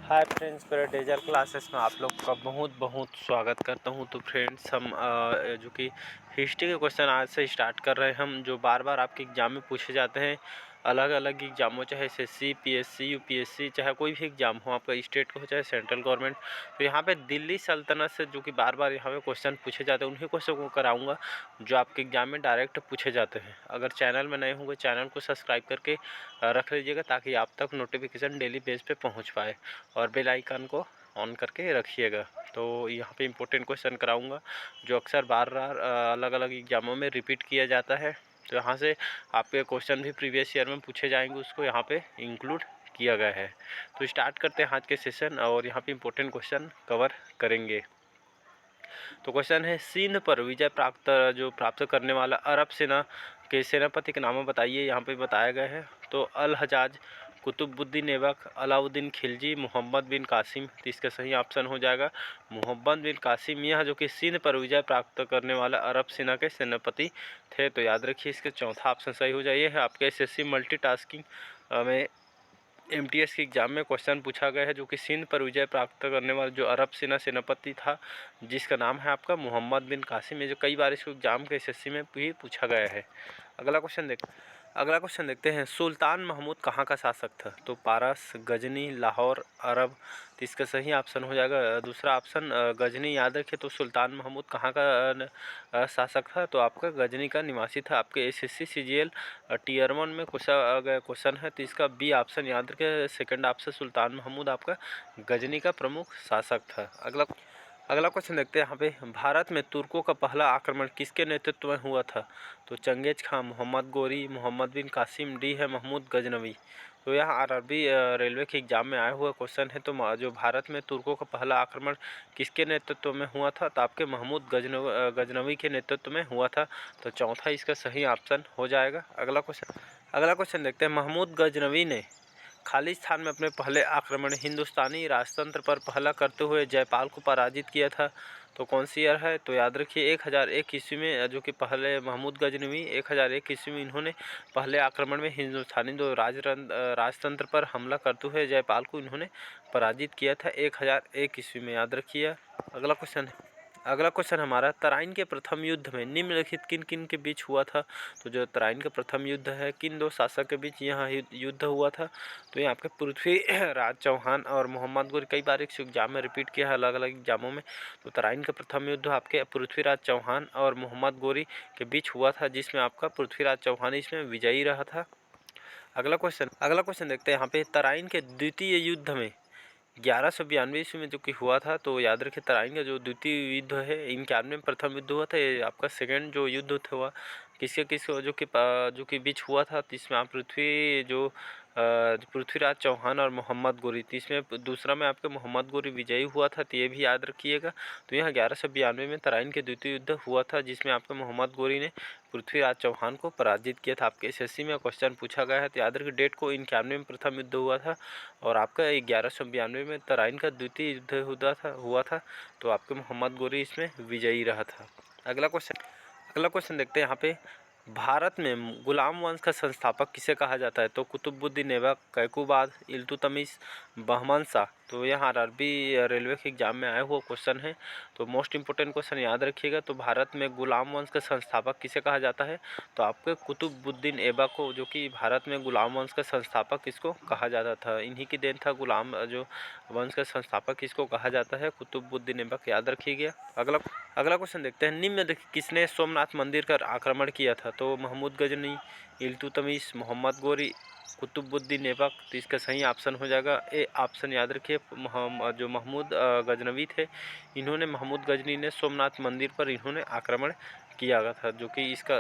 Hi friends, मेरे डेजर classes में आप लोग का बहुत बहुत स्वागत करता हूं। तो फ्रेंड्स, हम जो कि हिस्ट्री के क्वेश्चन आज से स्टार्ट कर रहे हैं हम, जो बार बार आपके एग्ज़ाम में पूछे जाते हैं। अलग अलग एग्जामों, चाहे एसएससी, पीएससी, यूपीएससी, चाहे कोई भी एग्ज़ाम हो आपका, स्टेट का हो चाहे सेंट्रल गवर्नमेंट। तो यहाँ पे दिल्ली सल्तनत से जो कि बार बार यहाँ पे क्वेश्चन पूछे जाते हैं, उन्हीं क्वेश्चन को कराऊंगा जो आपके एग्ज़ाम में डायरेक्ट पूछे जाते हैं। अगर चैनल में नए होंगे, चैनल को सब्सक्राइब करके रख लीजिएगा ताकि आप तक नोटिफिकेशन डेली बेस पे पहुँच पाए, और बेल आइकन को ऑन करके रखिएगा। तो यहाँ पे इम्पोर्टेंट क्वेश्चन कराऊंगा जो अक्सर बार बार अलग अलग एग्जामों में रिपीट किया जाता है। तो यहाँ से आपके क्वेश्चन भी प्रीवियस ईयर में पूछे जाएंगे, उसको यहाँ पे इंक्लूड किया गया है। तो स्टार्ट करते हैं आज के सेशन, और यहाँ पे इम्पोर्टेंट क्वेश्चन कवर करेंगे। तो क्वेश्चन है, सिंध पर विजय प्राप्त करने वाला अरब सेना के सेनापति के नाम बताइए। यहाँ पे बताया गया है। तो अल हजाज, कुतुबुद्दीन ऐबक, अलाउद्दीन खिलजी, मोहम्मद बिन कासिम। तो इसका सही ऑप्शन हो जाएगा मोहम्मद बिन कासिम। यह जो कि सिंध पर विजय प्राप्त करने वाला अरब सेना के सेनापति थे। तो याद रखिए, इसका चौथा ऑप्शन सही हो जाइए है। आपके एसएससी मल्टीटास्किंग में एमटीएस के एग्जाम में क्वेश्चन पूछा गया है, जो कि सिंध पर विजय प्राप्त करने वाला जो अरब सेना सेनापति था, जिसका नाम है आपका मोहम्मद बिन कासिम। ये जो कई बार इसको एग्जाम के एसएससी में भी पूछा गया है। अगला क्वेश्चन देखते हैं, सुल्तान महमूद कहाँ का शासक था। तो पारस, गजनी, लाहौर, अरब। तो इसका सही ऑप्शन हो जाएगा दूसरा ऑप्शन गजनी। याद रखिए, तो सुल्तान महमूद कहाँ का शासक था, तो आपका गजनी का निवासी था। आपके एसएससी सीजीएल टीयर 1 में क्वेश्चन है, तो इसका बी ऑप्शन याद रखिए, सेकंड ऑप्शन सुल्तान महमूद आपका गजनी का प्रमुख शासक था। अगला क्वेश्चन देखते हैं यहाँ पे, भारत में तुर्कों का पहला आक्रमण किसके नेतृत्व में हुआ था। तो चंगेज खां, मोहम्मद गोरी, मोहम्मद बिन कासिम, डी है महमूद गजनवी। तो यह आरआरबी रेलवे के एग्जाम में आया हुआ क्वेश्चन है। तो जो भारत में तुर्कों का पहला आक्रमण किसके नेतृत्व में हुआ था, तो आपके महमूद गजनवी के नेतृत्व में हुआ था। तो चौथा इसका सही ऑप्शन हो जाएगा। अगला क्वेश्चन देखते हैं, महमूद गजनवी ने खालिस्तान में अपने पहले आक्रमण हिंदुस्तानी राजतंत्र पर पहला करते हुए जयपाल को पराजित किया था। तो कौन सी ईयर है, तो याद रखिए 1001 ईस्वी में, जो कि पहले महमूद गजनवी 1001 ईस्वी में इन्होंने पहले आक्रमण में हिंदुस्तानी जो राजतंत्र पर हमला करते हुए जयपाल को इन्होंने पराजित किया था 1001 ईस्वी में, याद रखिए। अगला क्वेश्चन हमारा, तराइन के प्रथम युद्ध में निम्नलिखित किन किन के बीच हुआ था। तो जो तराइन का प्रथम युद्ध है, किन दो शासक के बीच यह युद्ध हुआ था। तो ये आपके पृथ्वीराज चौहान और मोहम्मद गोरी। कई बार इस एग्जाम में रिपीट किया है अलग अलग एग्जामों में। तो तराइन का प्रथम युद्ध आपके पृथ्वीराज चौहान और मोहम्मद गोरी के बीच हुआ था, जिसमें आपका पृथ्वीराज चौहान इसमें विजयी रहा था। अगला क्वेश्चन देखते हैं यहाँ पे, तराइन के द्वितीय युद्ध में 1192 ईस्वी में जो कि हुआ था। तो याद रखिए, तराइन का जो द्वितीय युद्ध है, 91 में प्रथम युद्ध हुआ था, ये आपका सेकंड जो युद्ध हुआ किसके जो कि बीच हुआ था। तो इसमें आप पृथ्वीराज चौहान और मोहम्मद गोरी। तो इसमें दूसरा में आपके मोहम्मद गोरी विजयी हुआ था, तो ये भी याद रखिएगा। तो यह 1192 में तराइन के द्वितीय युद्ध हुआ था, जिसमें आपके मोहम्मद गोरी ने पृथ्वीराज चौहान को पराजित किया था। आपके एसएससी में क्वेश्चन पूछा गया है, तो याद रखिए डेट को 91 में प्रथम युद्ध हुआ था, और आपका 1192 में तराइन का द्वितीय युद्ध हुआ था। तो आपके मोहम्मद गोरी इसमें विजयी रहा था। अगला क्वेश्चन देखते हैं यहाँ पे, भारत में गुलाम वंश का संस्थापक किसे कहा जाता है। तो कुतुबुद्दीन ऐबक, कैकुबाद, इल्तुतमिश, बहमन शाह। तो यह आरआरबी रेलवे के एग्जाम में आया हुआ क्वेश्चन है। तो मोस्ट इंपोर्टेंट क्वेश्चन याद रखिएगा। तो भारत में गुलाम वंश का संस्थापक किसे कहा जाता है, तो आपके कुतुबुद्दीन ऐबक को, जो कि भारत में गुलाम वंश का संस्थापक किसको कहा जाता था, इन्हीं की देन था। गुलाम जो वंश का संस्थापक किसको कहा जाता है, कुतुबुद्दीन ऐबक, याद रखिएगा। अगला क्वेश्चन देखते हैं, निम्नलिखित किसने सोमनाथ मंदिर का आक्रमण किया था। तो महमूद गजनी, इल्तुतमिश, मोहम्मद गोरी, कुतुबुद्दीन ऐबक। तो इसका सही ऑप्शन हो जाएगा ए ऑप्शन, याद रखिए। जो महमूद गजनवी थे, इन्होंने महमूद गजनी ने सोमनाथ मंदिर पर इन्होंने आक्रमण किया गया था, जो कि इसका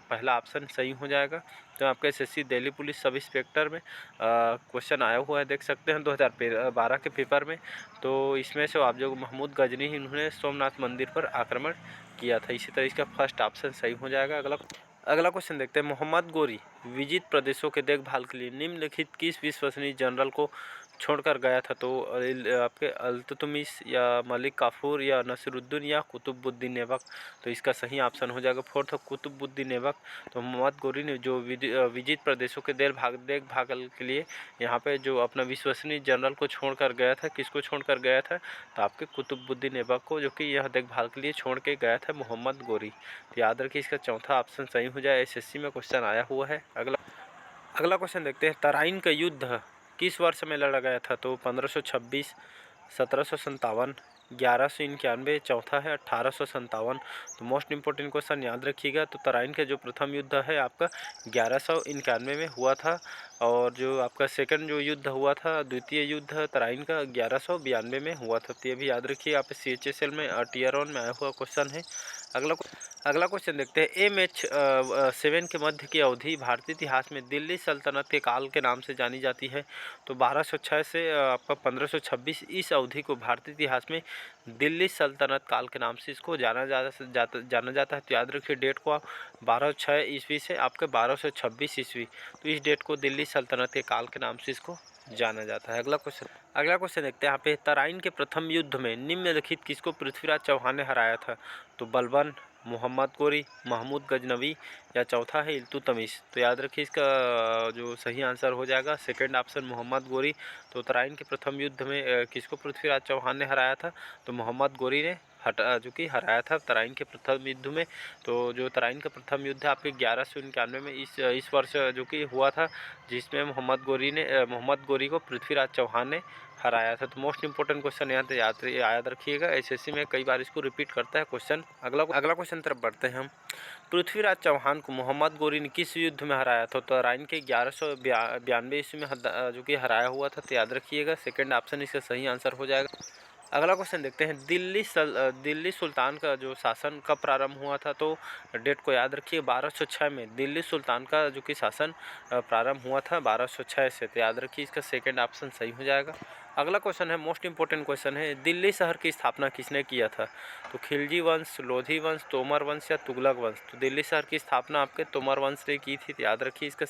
पहला ऑप्शन सही हो जाएगा। तो आपका SSC Delhi police sub inspector में क्वेश्चन आया हुआ है, देख सकते हैं 2012 के पेपर में। तो इसमें से आप जो महमूद गजनी इन्होंने सोमनाथ मंदिर पर आक्रमण किया था। इसी तरह इसका फर्स्ट ऑप्शन सही हो जाएगा। अगला क्वेश्चन देखते हैं, मोहम्मद गोरी विजित प्रदेशों के देखभाल के लिए निम्नलिखित किस विश्वसनीय जनरल को छोड़कर गया था, तो आपके इल्तुतमिश या मलिक काफूर या नसीरुद्दीन या कुतुबुद्दीन ऐबक। तो इसका सही ऑप्शन हो जाएगा फोर्थ कुतुबुद्दीन ऐबक। तो मोहम्मद गोरी ने जो विजित प्रदेशों के देखभाल के लिए यहाँ पे जो अपना विश्वसनीय जनरल को छोड़कर गया था, किसको छोड़कर गया था, तो आपके कुतुबुद्दीन ऐबक को, जो कि यह देखभाल के लिए छोड़ के गया था मोहम्मद गोरी। तो याद रखिए इसका चौथा ऑप्शन सही हो जाए, एसएससी में क्वेश्चन आया हुआ है। अगला क्वेश्चन देखते हैं, तराइन का युद्ध किस वर्ष में लड़ा गया था, तो 1526, 1757, 1191, चौथा है 1857। तो मोस्ट इंपॉर्टेंट क्वेश्चन याद रखिएगा। तो तराइन का जो प्रथम युद्ध है आपका 1191 में हुआ था, और जो आपका सेकंड जो युद्ध हुआ था, द्वितीय युद्ध तराइन का 1192 में हुआ था। तो ये भी याद रखिए, आप CHSL में टीयर 1 में आया हुआ क्वेश्चन है। अगला क्वेश्चन देखते हैं, MH7 के मध्य की अवधि भारतीय इतिहास में दिल्ली सल्तनत के काल के नाम से जानी जाती है। तो 1206 से आपका 1526, इस अवधि को भारतीय इतिहास में दिल्ली सल्तनत काल के नाम से इसको जाना जाता है। तो याद रखिए डेट को आप 1206 ईस्वी से आपके 1226 ईस्वी, तो इस डेट को दिल्ली सल्तनत के काल के नाम से इसको जाना जाता है। अगला क्वेश्चन देखते हैं यहाँ पे, तराइन के प्रथम युद्ध में निम्नलिखित किसको पृथ्वीराज चौहान ने हराया था, तो बलबन, मोहम्मद गोरी, महमूद गजनवी या चौथा है इल्तुतमिश। तो याद रखिए इसका जो सही आंसर हो जाएगा सेकंड ऑप्शन मोहम्मद गोरी। तो तराइन के प्रथम युद्ध में किसको पृथ्वीराज चौहान ने हराया था, तो मोहम्मद गोरी ने जो कि हराया था तराइन के प्रथम युद्ध में। तो जो तराइन का प्रथम युद्ध है आपके 1191 में इस वर्ष जो कि हुआ था, जिसमें मोहम्मद गोरी को पृथ्वीराज चौहान ने हराया था। तो मोस्ट इंपॉर्टेंट क्वेश्चन याद रखिएगा, एसएससी में कई बार इसको रिपीट करता है क्वेश्चन। अगला क्वेश्चन तरफ बढ़ते हैं हम। पृथ्वीराज चौहान को मोहम्मद गोरी ने किस युद्ध में हराया था, तो तराइन के 1192 ईस्वी में जो कि हराया हुआ था। तो याद रखिएगा सेकंड ऑप्शन इसका सही आंसर हो जाएगा। अगला क्वेश्चन देखते हैं, दिल्ली सुल्तान का जो शासन कब प्रारंभ हुआ था, तो डेट को याद रखिए 1206 में दिल्ली सुल्तान का जो कि शासन प्रारंभ हुआ था 1206 से। तो याद रखिए इसका सेकंड ऑप्शन सही हो जाएगा। अगला क्वेश्चन है, मोस्ट इंपॉर्टेंट क्वेश्चन है, दिल्ली शहर की स्थापना किसने किया था, तो खिलजी वंश, लोधी वंश, तोमर वंश या तुगलक वंश। तो दिल्ली शहर की स्थापना आपके तोमर वंश ने की थी। तो याद रखिए इसका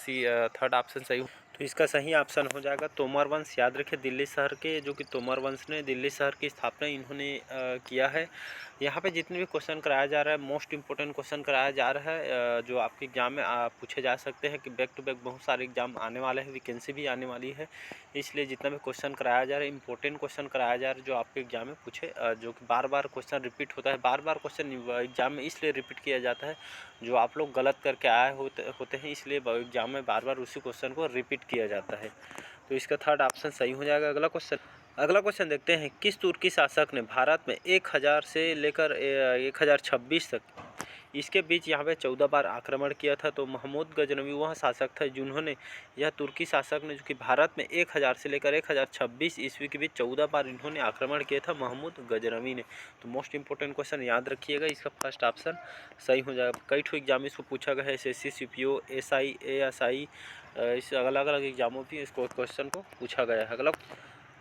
थर्ड ऑप्शन सही, तो इसका सही ऑप्शन हो जाएगा तोमर वंश। याद रखिए दिल्ली शहर के जो कि तोमर वंश ने दिल्ली शहर की स्थापना इन्होंने किया है। यहाँ पे जितने भी क्वेश्चन कराया जा रहा है, मोस्ट इंपॉर्टेंट क्वेश्चन कराया जा रहा है, जो आपके एग्जाम में पूछे जा सकते हैं कि बैक टू बैक बहुत सारे एग्जाम आने वाले हैं, वैकेंसी भी आने वाली है, इसलिए जितना भी क्वेश्चन कराया जा रहा है इंपॉर्टेंट क्वेश्चन कराया जा रहा है, जो आपके एग्जाम में पूछे, जो कि बार बार क्वेश्चन रिपीट होता है। बार बार क्वेश्चन एग्जाम में इसलिए रिपीट किया जाता है, जो आप लोग गलत करके आए होते हैं, इसलिए एग्जाम में बार बार उसी क्वेश्चन को रिपीट किया जाता है। तो इसका थर्ड ऑप्शन सही हो जाएगा। अगला क्वेश्चन देखते हैं, किस तुर्की शासक ने भारत में 1000 से लेकर 1026 तक इसके बीच यहाँ पे 14 बार आक्रमण किया था। तो महमूद गजनवी वह शासक था जिन्होंने, यह तुर्की शासक ने जो कि भारत में 1000 से लेकर 1026 ईस्वी के बीच 14 बार इन्होंने आक्रमण किया था, महमूद गजनवी ने। तो मोस्ट इंपॉर्टेंट क्वेश्चन याद रखिएगा, इसका फर्स्ट ऑप्शन सही हो जाएगा। कई ठो एग्जाम में इसको पूछा गया है, SSC, CPO, SI, ASI, इस अलग अलग एग्जामों में इसको क्वेश्चन को पूछा गया है।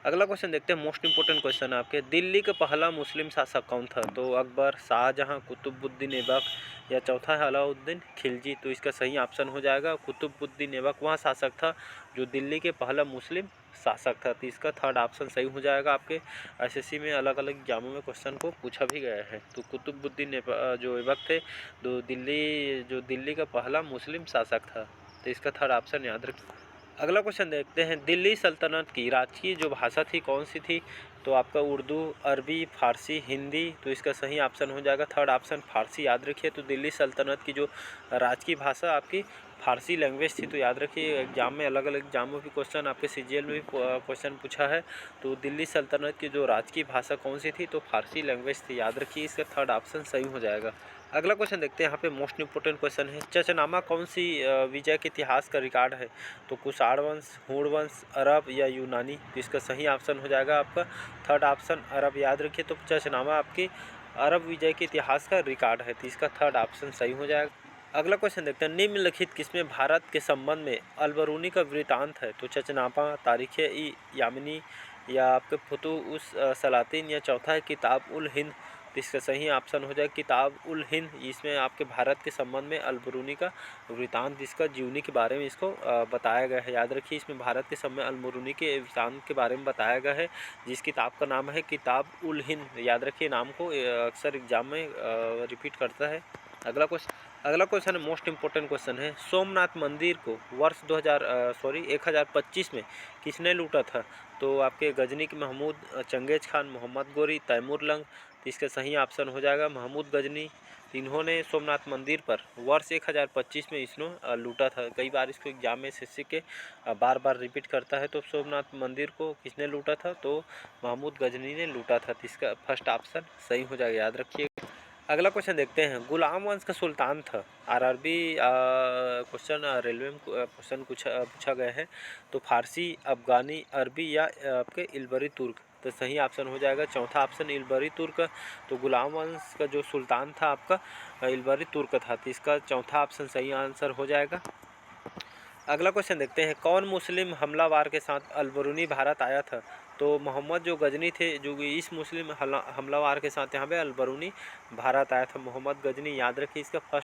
अगला क्वेश्चन देखते हैं, मोस्ट इंपॉर्टेंट क्वेश्चन है आपके, दिल्ली का पहला मुस्लिम शासक कौन था, तो अकबर, शाहजहां, कुतुबुद्दीन ऐबक या चौथा है अलाउद्दीन खिलजी। तो इसका सही ऑप्शन हो जाएगा कुतुबुद्दीन ऐबक वह शासक था जो दिल्ली के पहला मुस्लिम शासक था। तो इसका थर्ड ऑप्शन सही हो जाएगा। आपके SSC में अलग अलग एग्जामों में क्वेश्चन को पूछा भी गया है। तो कुतुबुद्दीन जो ऐबक थे, जो दिल्ली का पहला मुस्लिम शासक था। तो इसका थर्ड ऑप्शन याद रखिए। अगला क्वेश्चन देखते हैं, दिल्ली सल्तनत की राजकीय जो भाषा थी कौन सी थी, तो आपका उर्दू, अरबी, फारसी, हिंदी। तो इसका सही ऑप्शन हो जाएगा थर्ड ऑप्शन फारसी। याद रखिए, तो दिल्ली सल्तनत की जो राजकीय भाषा आपकी फारसी लैंग्वेज थी। तो याद रखिए एग्जाम में अलग अलग एग्जामों में क्वेश्चन, आपके CGL में भी क्वेश्चन पूछा है। तो दिल्ली सल्तनत की जो राजकीय भाषा कौन सी थी, तो फारसी लैंग्वेज थी। याद रखिए इसका थर्ड ऑप्शन सही हो जाएगा। अगला क्वेश्चन देखते हैं, यहाँ पे मोस्ट इंपोर्टेंट क्वेश्चन है, चचनामा कौन सी विजय के इतिहास का रिकॉर्ड है, तो कुषाण वंश, हूण वंश, अरब या यूनानी। तो इसका सही ऑप्शन हो जाएगा आपका थर्ड ऑप्शन अरब। याद रखिए, तो चचनामा आपकी अरब विजय के इतिहास का रिकॉर्ड है। तो इसका थर्ड ऑप्शन सही हो जाएगा। अगला क्वेश्चन देखते हैं, निम्नलिखित किसमें भारत के संबंध में अलबरूनी का वृतांत है, तो चचनामा, तारीख़-ए-यामनी या आपके फुतुह-उस-सलातीन या चौथा है किताब उल हिंद तो इसका सही ऑप्शन हो जाएगा किताब उल हिंद। इसमें आपके भारत के संबंध में अल-बरूनी का वृतांत, इसका जीवनी के बारे में इसको बताया गया है। याद रखिए, इसमें भारत के समय अल-बरूनी के वृतांत के बारे में बताया गया है, जिस किताब का नाम है किताब उल हिंद। याद रखिए नाम को, अक्सर एग्जाम में रिपीट करता है। अगला क्वेश्चन है, मोस्ट इंपॉर्टेंट क्वेश्चन है, सोमनाथ मंदिर को वर्ष 1025 में किसने लूटा था? तो आपके गजनी के Mahmood, Genghis Khan, Mohammad Ghori, Taimur lung. तो इसका सही ऑप्शन हो जाएगा महमूद गजनी। इन्होंने सोमनाथ मंदिर पर वर्ष 1025 में इसने लूटा था। कई बार इसको एग्जाम में शिष्य के बार बार रिपीट करता है। तो सोमनाथ मंदिर को किसने लूटा था? तो महमूद गजनी ने लूटा था। तो इसका फर्स्ट ऑप्शन सही हो जाएगा, याद रखिए। अगला क्वेश्चन देखते हैं, गुलाम वंश का सुल्तान था। आरआरबी क्वेश्चन रेलवे में क्वेश्चन पूछा गया है। तो फारसी, अफगानी, अरबी या आपके इल्बरी तुर्क। तो सही ऑप्शन हो जाएगा चौथा ऑप्शन इल्बरी तुर्क। तो गुलाम वंश का जो सुल्तान था आपका इल्बरी तुर्क था। तो इसका चौथा ऑप्शन सही आंसर हो जाएगा। अगला क्वेश्चन देखते हैं, कौन मुस्लिम हमलावर के साथ अल-बरूनी भारत आया था? तो मोहम्मद जो गजनी थे, जो इस मुस्लिम हमलावर के साथ यहाँ पे अल-बरूनी भारत आया था, मोहम्मद गजनी। याद रखिए, इसका फर्स्ट